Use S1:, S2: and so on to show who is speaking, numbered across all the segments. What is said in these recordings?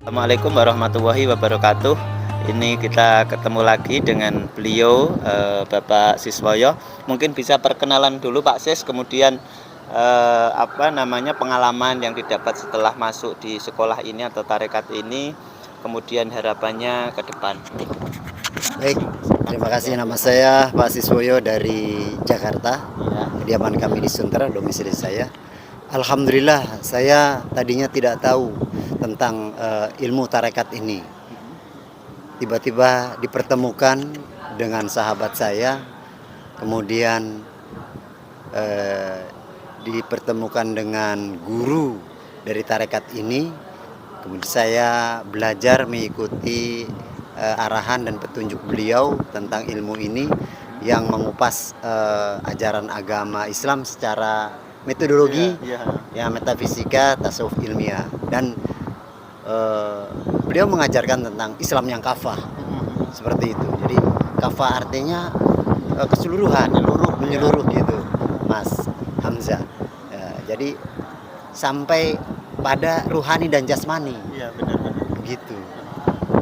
S1: Assalamualaikum warahmatullahi wabarakatuh. Ini kita ketemu lagi dengan beliau, Bapak Siswoyo. Mungkin bisa perkenalan dulu Pak Sis, kemudian pengalaman yang didapat setelah masuk di sekolah ini atau tarekat ini, kemudian harapannya ke depan.
S2: Baik, terima kasih. Nama saya Pak Siswoyo dari Jakarta.
S1: Ya.
S2: Kediaman kami di Sunter, domisili saya. Alhamdulillah, saya tadinya tidak tahu tentang ilmu tarekat ini. Tiba-tiba dipertemukan dengan sahabat saya, kemudian dipertemukan dengan guru dari tarekat ini. Kemudian saya belajar mengikuti arahan dan petunjuk beliau tentang ilmu ini yang mengupas ajaran agama Islam secara metodologi, ya metafisika, tasawuf ilmiah, dan beliau mengajarkan tentang Islam yang kafah, seperti itu. Jadi kafah artinya keseluruhan, menyeluruh gitu, Mas Hamzah. Jadi sampai pada ruhani dan jasmani.
S1: Iya, benar-benar.
S2: Begitu.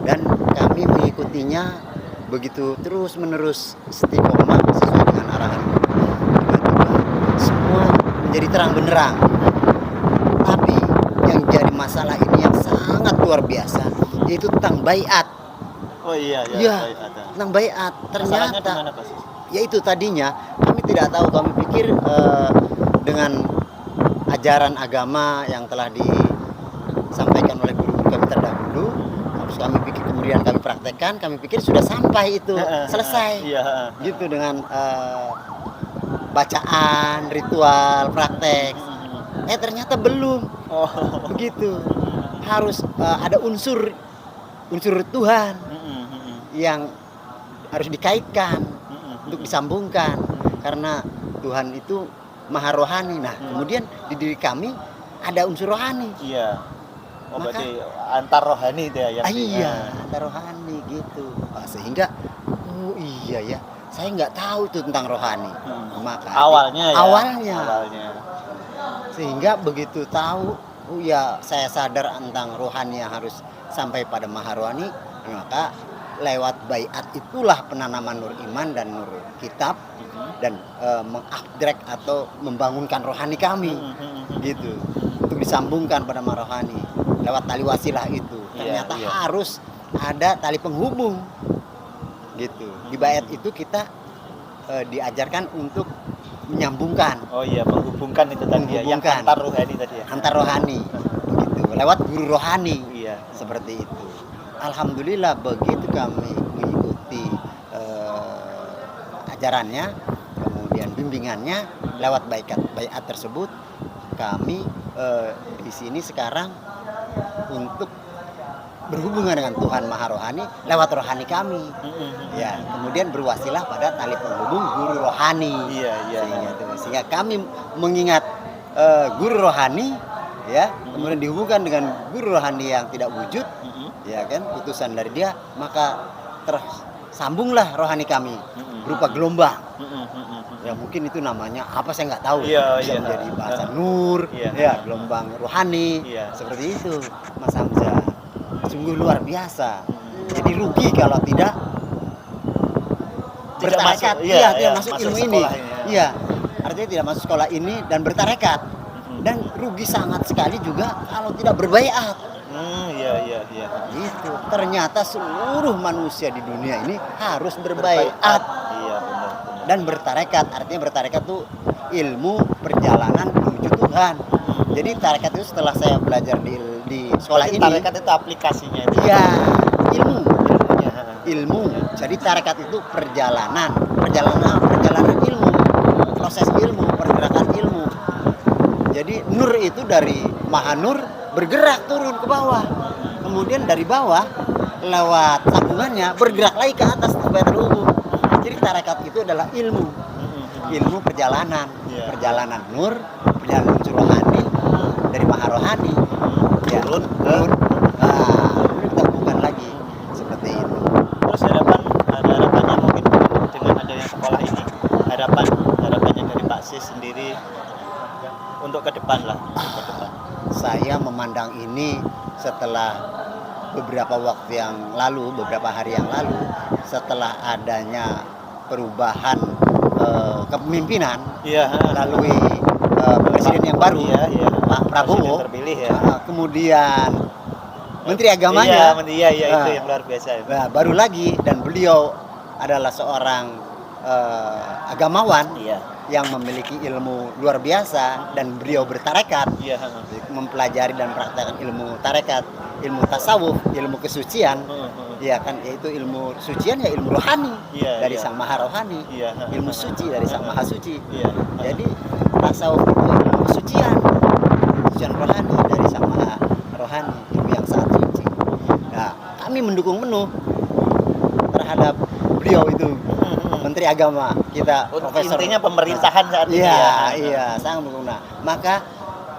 S2: Dan kami mengikutinya begitu terus-menerus istiqomah sesuai dengan arahan. Tiba-tiba semua menjadi terang benderang. Tapi yang jadi masalah ini yang sangat luar biasa, yaitu tentang baiat.
S1: Oh iya,
S2: Tentang baiat.
S1: Masalahnya di
S2: Ternyata
S1: mana, Pak Sis?
S2: yaitu tadinya kami tidak tahu, kami pikir dengan ajaran agama yang telah disampaikan oleh guru kami terdahulu, terus kami pikir, kemudian kami praktekkan, kami pikir sudah sampai itu, selesai. Gitu, dengan bacaan, ritual, praktek. Ternyata belum. Begitu. Harus ada unsur Tuhan yang harus dikaitkan untuk disambungkan, karena Tuhan itu maha rohani. Nah, kemudian di diri kami ada unsur rohani.
S1: Iya. Oh, berarti antar rohani itu ya?
S2: Antar rohani gitu. Sehingga, oh iya ya, saya nggak tahu tuh tentang rohani. Maka awalnya. Sehingga begitu tahu, oh ya, saya sadar tentang rohani yang harus sampai pada maha rohani, maka lewat baiat itulah penanaman nur iman dan nur kitab, dan mengupgrade atau membangunkan rohani kami, gitu, untuk disambungkan pada maha rohani lewat tali wasilah itu. Ternyata harus ada tali penghubung, gitu. Di baiat itu kita diajarkan untuk menyambungkan.
S1: Oh iya, menghubungkan itu tadi ya, yang antar rohani tadi ya.
S2: Antar rohani, begitu. Lewat guru rohani.
S1: Iya.
S2: Seperti itu. Alhamdulillah, begitu kami mengikuti ajarannya, kemudian bimbingannya lewat baiat tersebut, kami di sini sekarang untuk berhubungan dengan Tuhan Maha Rohani lewat rohani kami. Ya, kemudian berwasilah pada tali penghubung guru rohani. Sehingga kami mengingat guru rohani, ya, kemudian dihubungkan dengan guru rohani yang tidak wujud, ya kan, utusan dari dia, maka tersambunglah rohani kami berupa gelombang. Ya, mungkin itu namanya apa, saya nggak tahu. Bisa menjadi bahasa nur, ya, gelombang rohani, seperti itu, Mas Hamzah. Sungguh luar biasa. Jadi rugi kalau tidak bertarekat. Tidak masuk ilmu ini. Iya, artinya tidak masuk sekolah ini dan bertarekat. Dan rugi sangat sekali juga kalau tidak berbaiat. Gitu. Ternyata seluruh manusia di dunia ini harus berbaiat. Dan bertarekat, artinya bertarekat itu ilmu perjalanan menuju Tuhan. Jadi tarekat itu setelah saya belajar di sekolah ini.
S1: Tarekat itu aplikasinya itu.
S2: Iya, ilmu. Jadi tarekat itu perjalanan ilmu, proses ilmu, pergerakan ilmu. Jadi nur itu dari maha nur bergerak turun ke bawah. Kemudian dari bawah lewat sambungannya bergerak lagi ke atas supaya terhubung. Jadi tarekat itu adalah ilmu perjalanan, perjalanan nur, perjalanan unsur rohani dari maha rohani, turun, kita hubungkan lagi, seperti itu.
S1: Terus harapannya mungkin dengan adanya sekolah ini, harapannya dari Pak Sis sendiri untuk ke depan lah.
S2: Saya memandang ini setelah beberapa waktu yang lalu, beberapa hari yang lalu, setelah adanya perubahan kepemimpinan
S1: Iya,
S2: melalui presiden yang baru,
S1: iya, iya.
S2: Pak Prabowo,
S1: Presiden terpilih ya.
S2: kemudian Menteri
S1: Iya,
S2: Agamanya,
S1: iya, iya, itu
S2: Nah,
S1: yang luar biasa itu.
S2: nah, baru lagi, dan beliau adalah seorang agamawan
S1: Iya.
S2: yang memiliki ilmu luar biasa, dan beliau bertarekat,
S1: Iya,
S2: mempelajari dan praktekkan ilmu tarekat, ilmu tasawuf, ilmu kesucian, ya kan, yaitu ilmu sucian ya ilmu rohani
S1: Iya,
S2: dari
S1: iya.
S2: Sang Maha Rohani,
S1: Iya.
S2: ilmu suci dari Sang Maha Suci.
S1: Iya.
S2: Jadi tasawuf itu ilmu kesucian, kesucian rohani dari Sang Maha Rohani, ilmu yang sangat suci. Nah, kami mendukung penuh terhadap beliau itu, Menteri Agama kita, Profesor.
S1: Intinya pemerintahan saat ini
S2: Iya,
S1: ya.
S2: iya, sangat mendukung. Nah, maka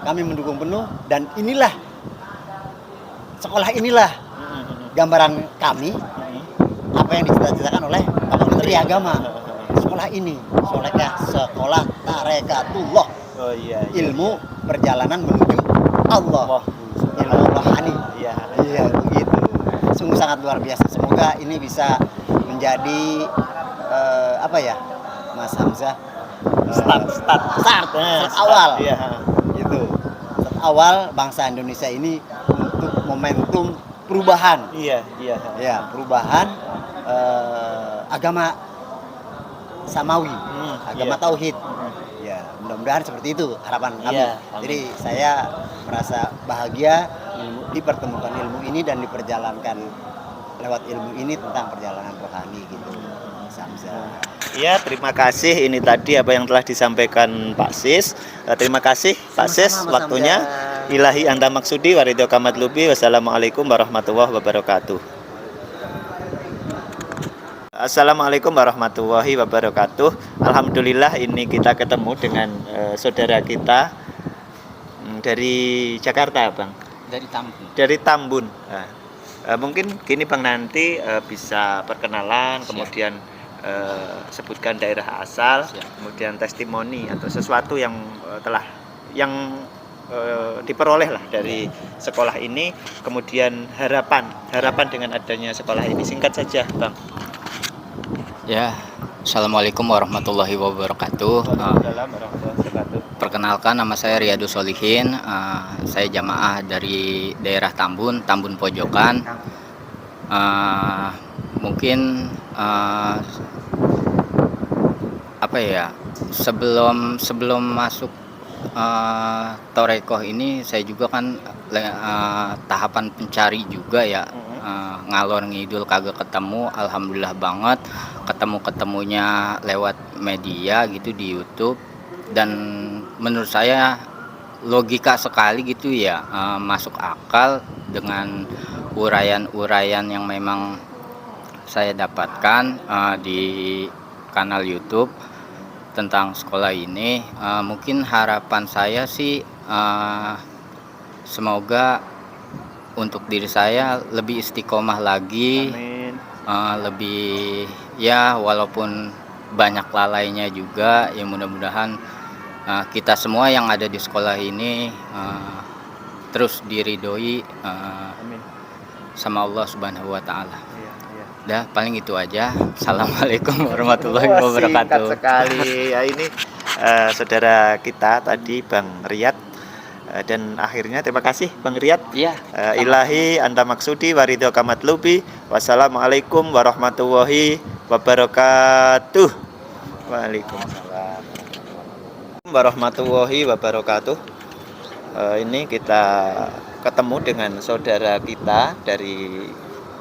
S2: kami mendukung penuh, dan inilah sekolah inilah gambaran kami apa yang dicita-citakan oleh Bapak Menteri Agama. Sekolah ini, sekolah tarekatullah,
S1: Oh iya.
S2: ilmu perjalanan menuju Allah, ilmu rohani.
S1: Iya.
S2: Iya, begitu. Sungguh sangat luar biasa. Semoga ini bisa menjadi apa ya, Mas Hamzah? Start awal.
S1: Iya.
S2: Itu. Start awal bangsa Indonesia ini untuk momentum perubahan.
S1: Iya, iya.
S2: Ya, perubahan agama samawi, agama
S1: iya.
S2: tauhid. Ya, mudah-mudahan seperti itu harapan kami.
S1: Iya, amin.
S2: Jadi saya merasa bahagia dipertemukan ilmu ini dan diperjalankan lewat ilmu ini tentang perjalanan rohani gitu. Samza.
S1: Iya, terima kasih. Ini tadi apa yang telah disampaikan Pak Sis. Terima kasih Pak Sis
S2: Sama-sama, Mas
S1: waktunya.
S2: Hamzah.
S1: Ilahi anta maksudi waridho kamat lubi. Wassalamualaikum warahmatullahi wabarakatuh. Assalamualaikum warahmatullahi wabarakatuh. Alhamdulillah ini kita ketemu dengan saudara kita dari Jakarta, Bang.
S2: Dari Tambun.
S1: Dari Tambun. Nah, mungkin gini Bang, nanti bisa perkenalan, kemudian sebutkan daerah asal, kemudian testimoni atau sesuatu yang telah diperoleh lah dari sekolah ini, kemudian harapan dengan adanya sekolah ini, singkat saja Bang.
S3: Ya, Assalamualaikum warahmatullahi wabarakatuh.
S1: Waalaikumsalam warahmatullahi wabarakatuh.
S3: Perkenalkan, nama saya Riyadus Solihin. Saya jamaah dari daerah Tambun Pojokan. Mungkin apa ya? Sebelum masuk Torekoh ini, saya juga kan tahapan pencari juga ya. Ngalor ngidul kagak ketemu, alhamdulillah banget ketemunya lewat media gitu di YouTube, dan menurut saya logika sekali gitu ya, masuk akal dengan uraian-uraian yang memang saya dapatkan di kanal YouTube tentang sekolah ini. Mungkin harapan saya sih semoga untuk diri saya lebih istiqomah lagi.
S1: Amin.
S3: Lebih ya, walaupun banyak lalainya juga ya, mudah-mudahan kita semua yang ada di sekolah ini terus diridhoi sama Allah Subhanahu wa Ta'ala. Dah, paling itu aja. Assalamualaikum warahmatullahi wabarakatuh.
S1: Singkat sekali ya, ini saudara kita tadi Bang Riyad. Dan akhirnya terima kasih Bang Riyad.
S3: Iya.
S1: Ilahi anta maksudi waridho kamat lubi. Wassalamualaikum warahmatullahi wabarakatuh. Waalaikumsalam warahmatullahi wabarakatuh. Ini kita ketemu dengan saudara kita dari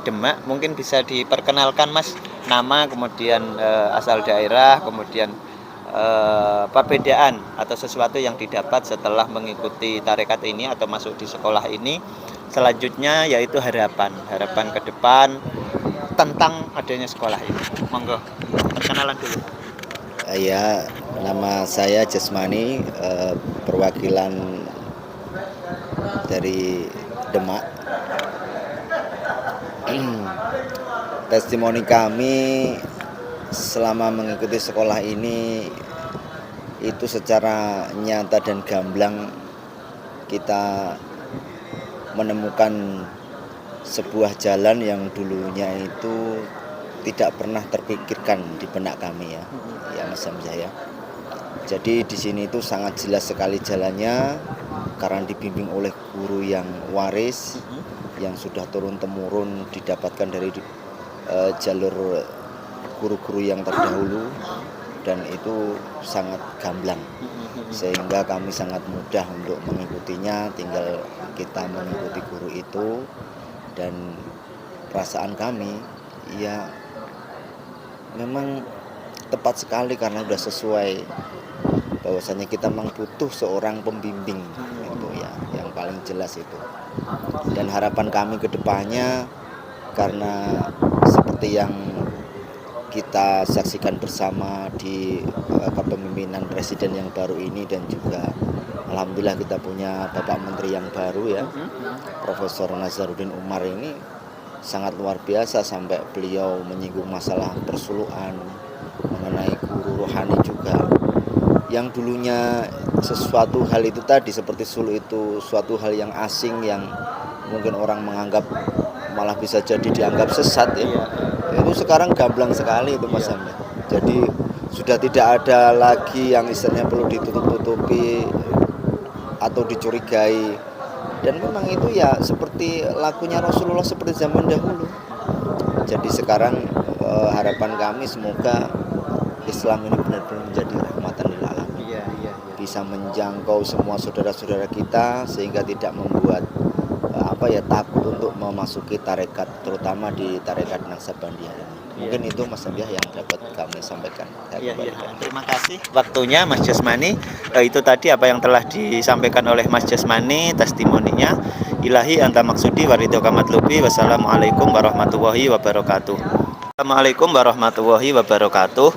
S1: Demak. Mungkin bisa diperkenalkan Mas, nama, kemudian asal daerah, kemudian perbedaan atau sesuatu yang didapat setelah mengikuti tarekat ini atau masuk di sekolah ini. Selanjutnya yaitu harapan ke depan tentang adanya sekolah ini. Monggo, perkenalan dulu.
S4: Ya, nama saya Jasmani, perwakilan dari Demak. Testimoni kami selama mengikuti sekolah ini itu secara nyata dan gamblang kita menemukan sebuah jalan yang dulunya itu tidak pernah terpikirkan di benak kami ya, ya Mas Hamzah ya. Jadi di sini itu sangat jelas sekali jalannya karena dibimbing oleh guru yang waris, yang sudah turun temurun didapatkan dari jalur guru-guru yang terdahulu, dan itu sangat gamblang sehingga kami sangat mudah untuk mengikutinya, tinggal kita mengikuti guru itu. Dan perasaan kami ya memang tepat sekali karena sudah sesuai bahwasanya kita memang butuh seorang pembimbing itu ya, yang paling jelas itu. Dan harapan kami ke depannya, karena seperti yang kita saksikan bersama di kepemimpinan presiden yang baru ini, dan juga alhamdulillah kita punya Bapak Menteri yang baru ya, Profesor Nazaruddin Umar ini sangat luar biasa, sampai beliau menyinggung masalah persuluhan mengenai guru rohani juga, yang dulunya sesuatu hal itu tadi seperti suluh itu suatu hal yang asing, yang mungkin orang menganggap malah bisa jadi dianggap sesat ya. Itu sekarang gamblang sekali itu Mas Hamzah. Jadi sudah tidak ada lagi yang istilahnya perlu ditutup-tutupi atau dicurigai, dan memang itu ya seperti lakunya Rasulullah seperti zaman dahulu. Jadi sekarang harapan kami semoga Islam ini benar-benar menjadi rahmatan lil alamin, bisa menjangkau semua saudara-saudara kita sehingga tidak membuat takut untuk memasuki tarekat, terutama di tarekat Naksabandiyah ini. Mungkin itu Mas Hamzah yang dapat kami sampaikan.
S1: Terima kasih waktunya Mas Jasmani. Itu tadi apa yang telah disampaikan oleh Mas Jasmani, testimoninya. Ilahi anta maksudi waridho kamatlubi. Wassalamualaikum warahmatullahi wabarakatuh. Assalamualaikum warahmatullahi wabarakatuh.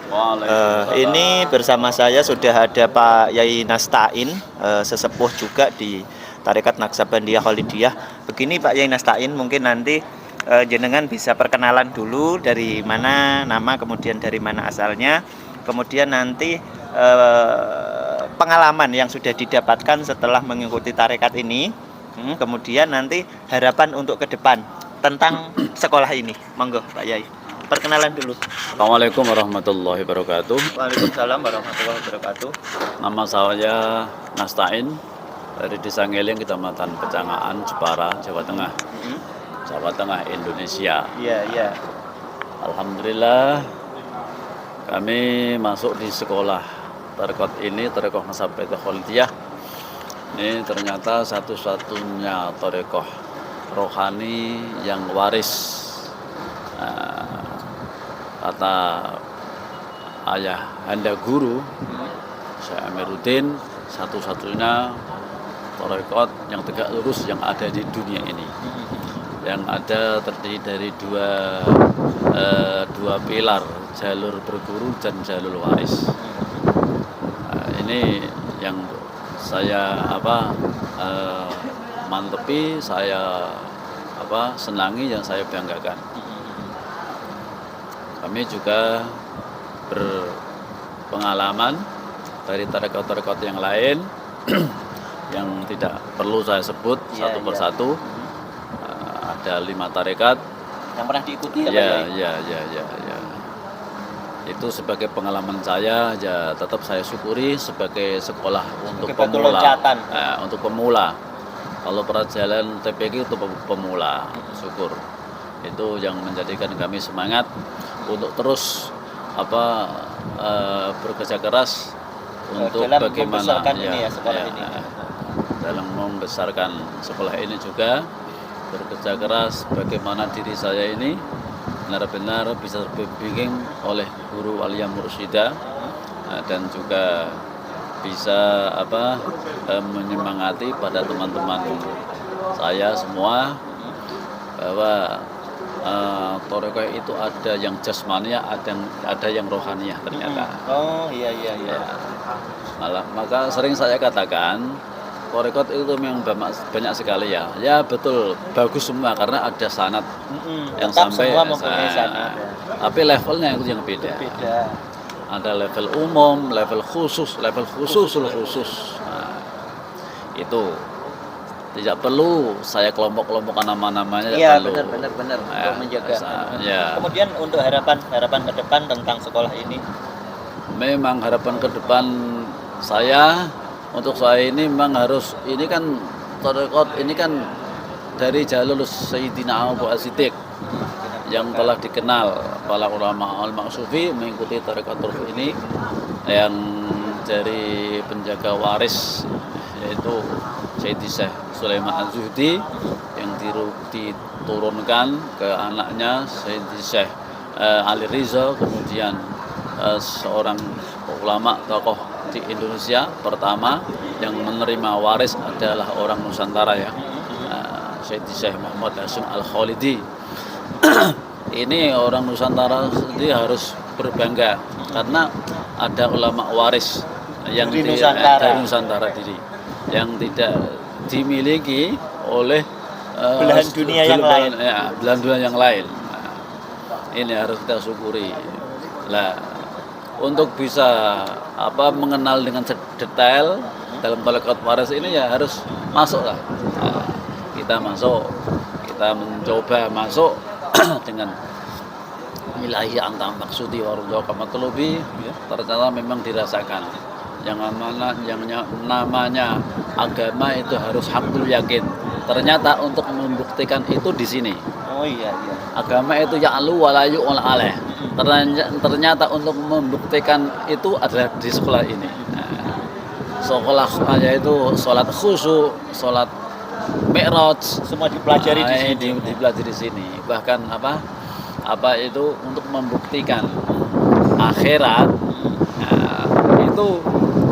S1: Ini bersama saya sudah ada Pak Yai Nastain, sesepuh juga di Tarekat Naksabandiyah Khalidiyah. Begini Pak Yai Nastain, mungkin nanti jenengan bisa perkenalan dulu dari mana nama, kemudian dari mana asalnya, kemudian nanti pengalaman yang sudah didapatkan setelah mengikuti tarekat ini, kemudian nanti harapan untuk ke depan tentang sekolah ini. Monggo Pak Yai, perkenalan dulu.
S5: Assalamualaikum warahmatullahi wabarakatuh.
S1: Waalaikumsalam warahmatullahi wabarakatuh.
S5: Nama saya Nastain dari Desa Ngeling, Kecamatan Pecangaan, Jepara, Jawa Tengah. Jawa Tengah, Indonesia.
S1: Iya.
S5: Alhamdulillah kami masuk di sekolah tarekat ini, Tarekat Naksabandiyah Khalidiyah. Ini ternyata satu-satunya tarekat rohani yang waris. Kata ayah anda guru Syekh Amiruddin, satu-satunya tarekat yang tegak lurus yang ada di dunia ini, yang ada terdiri dari dua pilar, jalur berguru dan jalur waris. Ini yang saya mantepi, saya senangi, yang saya banggakan. Kami juga berpengalaman dari tarekat-tarekat yang lain yang tidak perlu saya sebut satu persatu. Ada 5 tarekat
S1: yang pernah diikuti
S5: ya. Itu sebagai pengalaman saya, ya tetap saya syukuri sebagai sekolah untuk pemula. Untuk pemula. Kalau perjalanan TPQ itu pemula, syukur. Itu yang menjadikan kami semangat untuk terus bekerja keras untuk
S1: dalam
S5: bagaimana
S1: sekolah ini.
S5: Dalam membesarkan sekolah ini juga bekerja keras bagaimana diri saya ini benar-benar bisa terbimbing oleh guru Aliyah Mursyidah, dan juga bisa menyemangati pada teman-teman saya semua bahwa tarekat itu ada yang jasmaniah, ada yang rohaniyah ternyata.
S1: Iya.
S5: Maka sering saya katakan tarekat itu memang banyak sekali ya. Ya betul, bagus semua karena ada sanad yang sampai tapi levelnya itu yang beda. Ada level umum, level khusus. Itu Tidak perlu saya kelompok-kelompokkan nama-namanya, tidak
S1: Iya,
S5: perlu.
S1: benar untuk menjaga.
S5: Ya.
S1: Kemudian untuk harapan ke depan tentang sekolah ini.
S5: Memang harapan ke depan saya untuk saya ini memang harus, ini kan tarekat ini kan dari jalur Sayyidina Abu As-Siddiq yang telah dikenal para ulama sufi mengikuti tarekat turuf ini, yang dari penjaga waris yaitu Sayyidi Syekh Sulaiman Az-Zuhdi yang diturunkan ke anaknya Sayyidi Syekh Ali Riza, kemudian seorang ulama tokoh di Indonesia pertama yang menerima waris adalah orang Nusantara ya, Sayyidi Syekh Muhammad Hasyim Al-Khalidi. Ini orang Nusantara sendiri harus berbangga karena ada ulama waris yang dari Nusantara diri yang tidak dimiliki oleh
S1: belahan dunia yang lain.
S5: Ya, belahan dunia yang lain. Nah, ini harus kita syukuri. Lah, untuk bisa mengenal dengan detail dalam tarekat waris ini ya harus masuk lah. Nah, kita masuk, kita mencoba masuk dengan ilahi anta maksudi warudhaka matlubi, ternyata memang dirasakan yang namanya agama itu harus hakul yakin. Ternyata untuk membuktikan itu di sini.
S1: Oh iya.
S5: Agama itu ya'lu wa la yu'la alaih. Ternyata untuk membuktikan itu adalah di sekolah ini. Nah, sekolah yaitu sholat khusyuk, sholat mi'raj,
S1: Semua dipelajari di sini.
S5: Dipelajari di sini. Bahkan apa itu untuk membuktikan akhirat, itu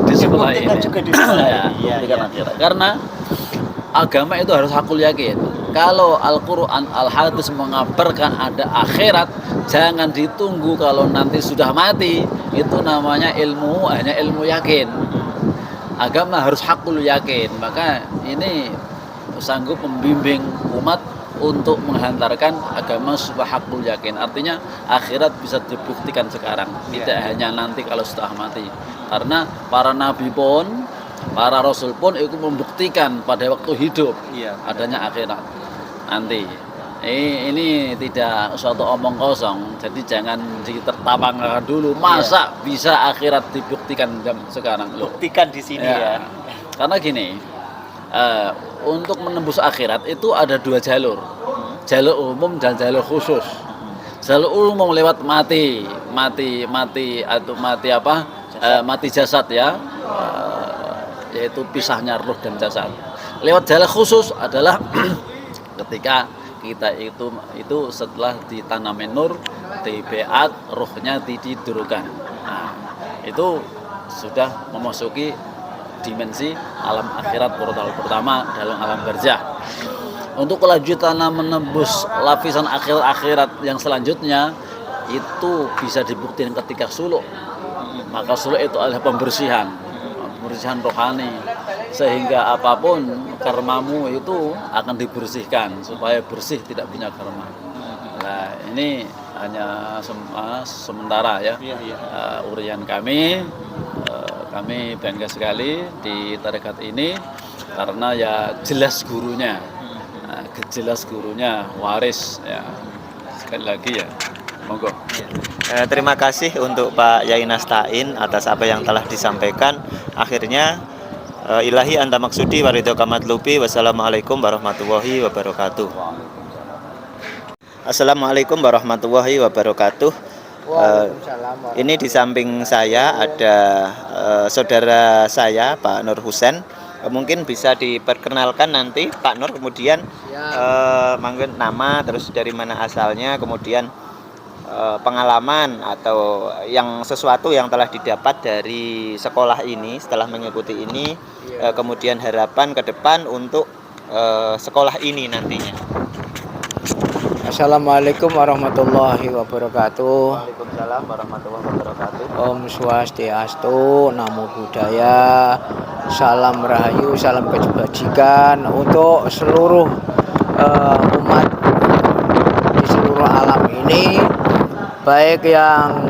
S5: di sekolah ini.
S1: Juga di sekolah
S5: Ya,
S1: ini.
S5: buktikan akhirat. Karena agama itu harus hakul yakin. Kalau Al-Quran, Al-Hadis mengabarkan ada akhirat, jangan ditunggu kalau nanti sudah mati. Itu namanya ilmu, hanya ilmu yakin. Agama harus hakul yakin. Maka ini sanggup membimbing umat untuk menghantarkan agama supaya hakul yakin. Artinya akhirat bisa dibuktikan sekarang, tidak hanya nanti kalau sudah mati. Karena para nabi pun, para rasul pun itu membuktikan pada waktu hidup adanya akhirat nanti. Ini tidak suatu omong kosong, jadi jangan ditertawakan dulu. Masa bisa akhirat dibuktikan sekarang? Loh.
S1: Buktikan di sini ya.
S5: Karena gini, untuk menembus akhirat itu ada dua jalur, jalur umum dan jalur khusus. Jalur umum lewat mati jasad ya, yaitu pisahnya ruh dan jasad. Lewat jalur khusus adalah ketika kita itu setelah ditanamin nur, dibeat, ruhnya ditidurkan. Nah, itu sudah memasuki dimensi alam akhirat portal pertama dalam alam barzah. Untuk kelanjutan menembus lapisan akhirat yang selanjutnya itu bisa dibuktikan ketika suluk. Maka suluk itu adalah pembersihan rohani, sehingga apapun karmamu itu akan dibersihkan supaya bersih, tidak punya karma. Nah, ini hanya sementara ya. Urian kami bangga sekali di tarekat ini karena ya jelas gurunya, waris ya. Sekali lagi ya, monggo.
S1: Terima kasih untuk Pak Yai Nasta'in atas apa yang telah disampaikan. Akhirnya ilahi anta maksudi waridhoka matlubi. Wassalamualaikum warahmatullahi wabarakatuh. Assalamualaikum warahmatullahi wabarakatuh. Ini di samping saya ada saudara saya Pak Nur Husen. Mungkin bisa diperkenalkan nanti Pak Nur, kemudian mungkin nama, terus dari mana asalnya, kemudian pengalaman atau yang sesuatu yang telah didapat dari sekolah ini setelah mengikuti ini, kemudian harapan ke depan untuk sekolah ini nantinya.
S6: Assalamualaikum warahmatullahi wabarakatuh.
S1: Waalaikumsalam warahmatullahi wabarakatuh.
S6: Om Swastiastu, Namo Buddhaya, salam rahayu, salam kebajikan untuk seluruh umat di seluruh alam ini, baik yang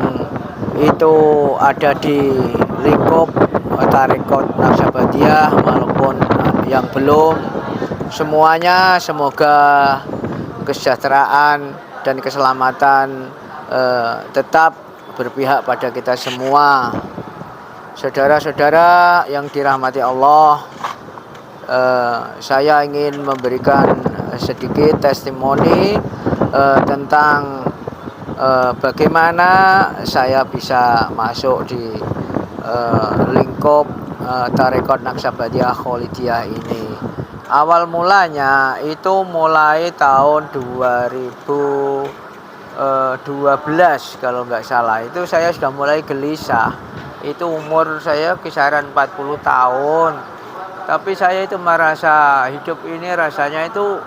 S6: itu ada di lingkup tarekat Naqsabandiyah maupun yang belum. semuanya semoga kesejahteraan dan keselamatan tetap berpihak pada kita semua. Saudara-saudara yang dirahmati Allah, saya ingin memberikan sedikit testimoni tentang bagaimana saya bisa masuk di lingkup Tarekat Naqsabandiyah Kholidiyah ini. Awal mulanya itu mulai tahun 2012 kalau nggak salah. Itu saya sudah mulai gelisah. Itu umur saya kisaran 40 tahun. Tapi saya itu merasa hidup ini rasanya itu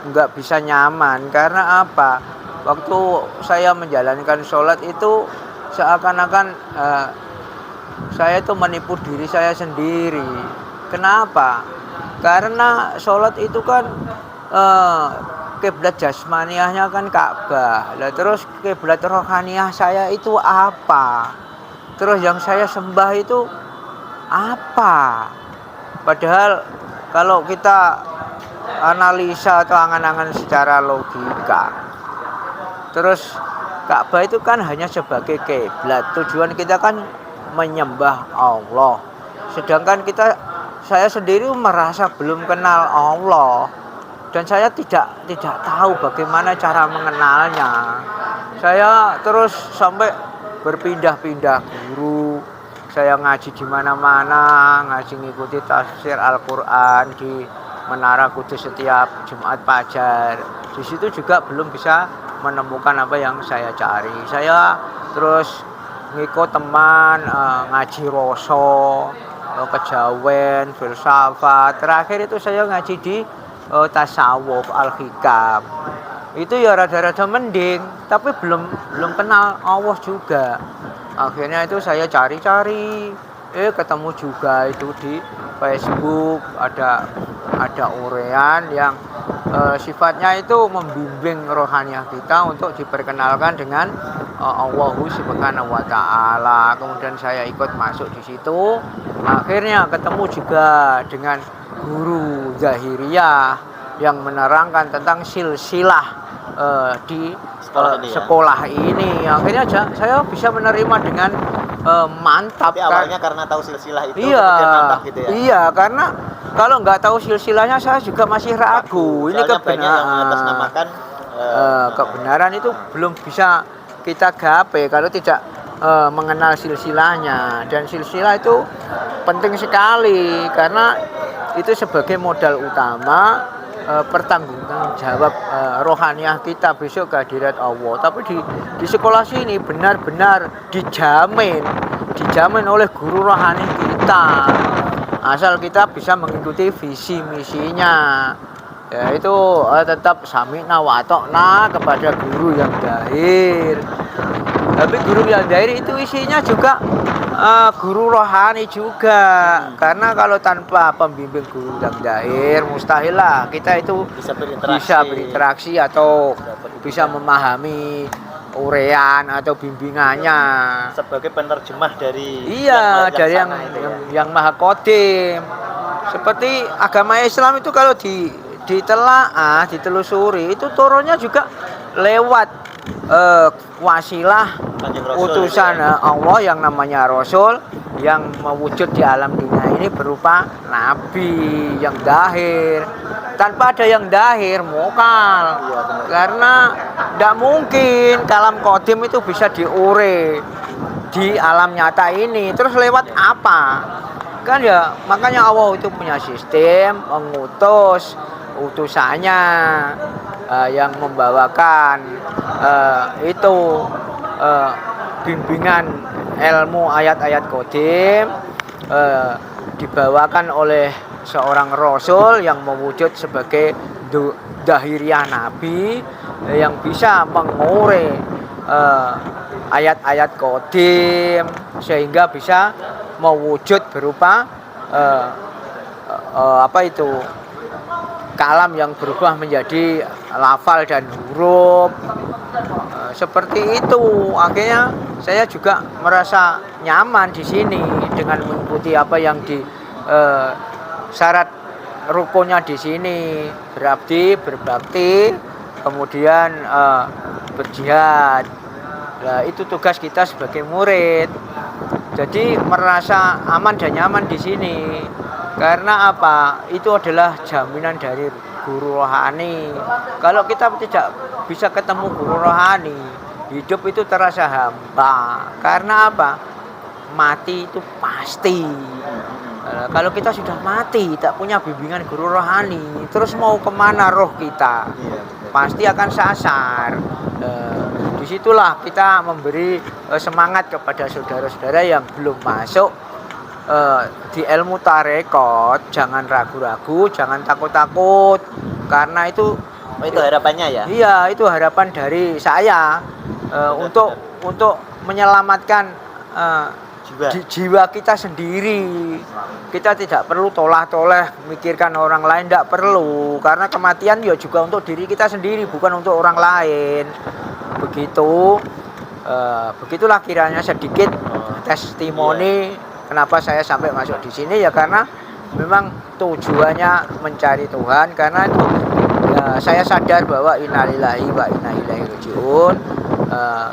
S6: nggak bisa nyaman. Karena apa? Waktu saya menjalankan sholat itu seakan-akan saya itu menipu diri saya sendiri. Kenapa? Karena sholat itu kan kiblat jasmaniahnya kan Ka'bah. Lah terus kiblat rohaniah saya itu apa? Terus yang saya sembah itu apa? Padahal kalau kita analisa atau angan-angan secara logika, terus Ka'bah itu kan hanya sebagai kiblat. Tujuan kita kan menyembah Allah. Sedangkan saya sendiri merasa belum kenal Allah dan saya tidak tahu bagaimana cara mengenalnya. Saya terus sampai berpindah-pindah guru. Saya ngaji di mana-mana, ngaji ngikuti tafsir Al-Qur'an di Menara Kudus setiap Jumat Fajar. Di situ juga belum bisa menemukan apa yang saya cari. Saya terus ngikut teman ngaji roso, kejawen, filsafat. Terakhir itu saya ngaji di tasawuf Al-Hikam. Itu ya rada-rada mending, tapi belum kenal Allah juga. Akhirnya itu saya cari-cari, ketemu juga itu di Facebook ada urean yang sifatnya itu membimbing rohaniah kita untuk diperkenalkan dengan Allah Subhanahu wa taala. Kemudian saya ikut masuk di situ. Akhirnya ketemu juga dengan guru Zahiriyah yang menerangkan tentang silsilah di sekolah ini. Akhirnya saya bisa menerima dengan mantap.
S1: Tapi awalnya karena tahu silsilah itu
S6: iya,
S1: kemudian mantap gitu ya.
S6: Iya, karena kalau nggak tahu silsilahnya saya juga masih ragu. Ini
S1: kebenaran
S6: kebenaran itu belum bisa kita gapai kalau tidak mengenal silsilahnya. Dan silsilah itu penting sekali karena itu sebagai modal utama pertanggungan jawab rohaniah kita besok ke hadirat Allah. Tapi di sekolah sini benar-benar dijamin oleh guru rohani kita, asal kita bisa mengikuti visi misinya, yaitu tetap sami'na wa ata'na kepada guru yang dahir. Tapi guru yang dahir itu isinya juga guru rohani juga. Karena kalau tanpa pembimbing guru yang dahir mustahil lah kita itu bisa berinteraksi atau bisa memahami urean atau bimbingannya
S1: sebagai penerjemah dari
S6: yang Maha Qadim. Seperti agama Islam itu kalau ditelaah, ditelusuri itu turunnya juga lewat wasilah utusan Allah yang namanya Rasul yang mewujud di alam dunia ini berupa Nabi yang dahir. Tanpa ada yang dahir mokal, karena tidak mungkin kalam qadim itu bisa diure di alam nyata ini. Terus lewat apa? Kan ya makanya Allah itu punya sistem mengutus utusannya yang membawakan bimbingan ilmu ayat-ayat qadim dibawakan oleh seorang rasul yang mewujud sebagai dahiriah nabi yang bisa mengure ayat-ayat qadim sehingga bisa mewujud berupa kalam yang berubah menjadi lafal dan huruf. Seperti itu. Akhirnya saya juga merasa nyaman di sini dengan mengikuti apa yang syarat rukunnya di sini, berabdi, berbakti, kemudian berjihad. Nah, itu tugas kita sebagai murid. Jadi merasa aman dan nyaman di sini. Karena apa? Itu adalah jaminan dari guru rohani. Kalau kita tidak bisa ketemu guru rohani, hidup itu terasa hampa. Karena apa? Mati itu pasti. Kalau kita sudah mati, tak punya bimbingan guru rohani, terus mau kemana roh kita? Pasti akan sasar. Disitulah kita memberi semangat kepada saudara-saudara yang belum masuk di ilmu tarekat. Jangan ragu-ragu, jangan takut-takut, karena itu
S1: harapannya ya.
S6: Iya, itu harapan dari saya untuk menyelamatkan jiwa kita sendiri. Kita tidak perlu tolah-toleh mikirkan orang lain, tidak perlu, karena kematian ya juga untuk diri kita sendiri, bukan untuk orang lain. Begitulah kiranya sedikit testimoni kenapa saya sampai masuk di sini, ya karena memang tujuannya mencari Tuhan. Karena itu ya, saya sadar bahwa innalillahi wa inna ilaihi rajiun.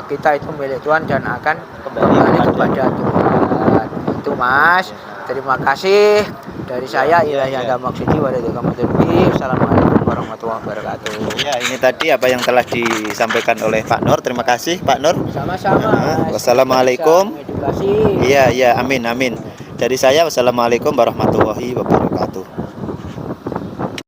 S6: Kita itu milik Tuhan dan akan kembali kepada Tuhan. Itu Mas, terima kasih dari saya. Ilahi anda maksudi wabarakatuh. Assalamualaikum warahmatullahi wabarakatuh.
S1: Ya, ini tadi apa yang telah disampaikan oleh Pak Nur. Terima kasih Pak Nur.
S6: Sama-sama.
S1: Wassalamualaikum.
S6: Edukasi.
S1: Iya, amin. Dari saya wassalamualaikum warahmatullahi wabarakatuh.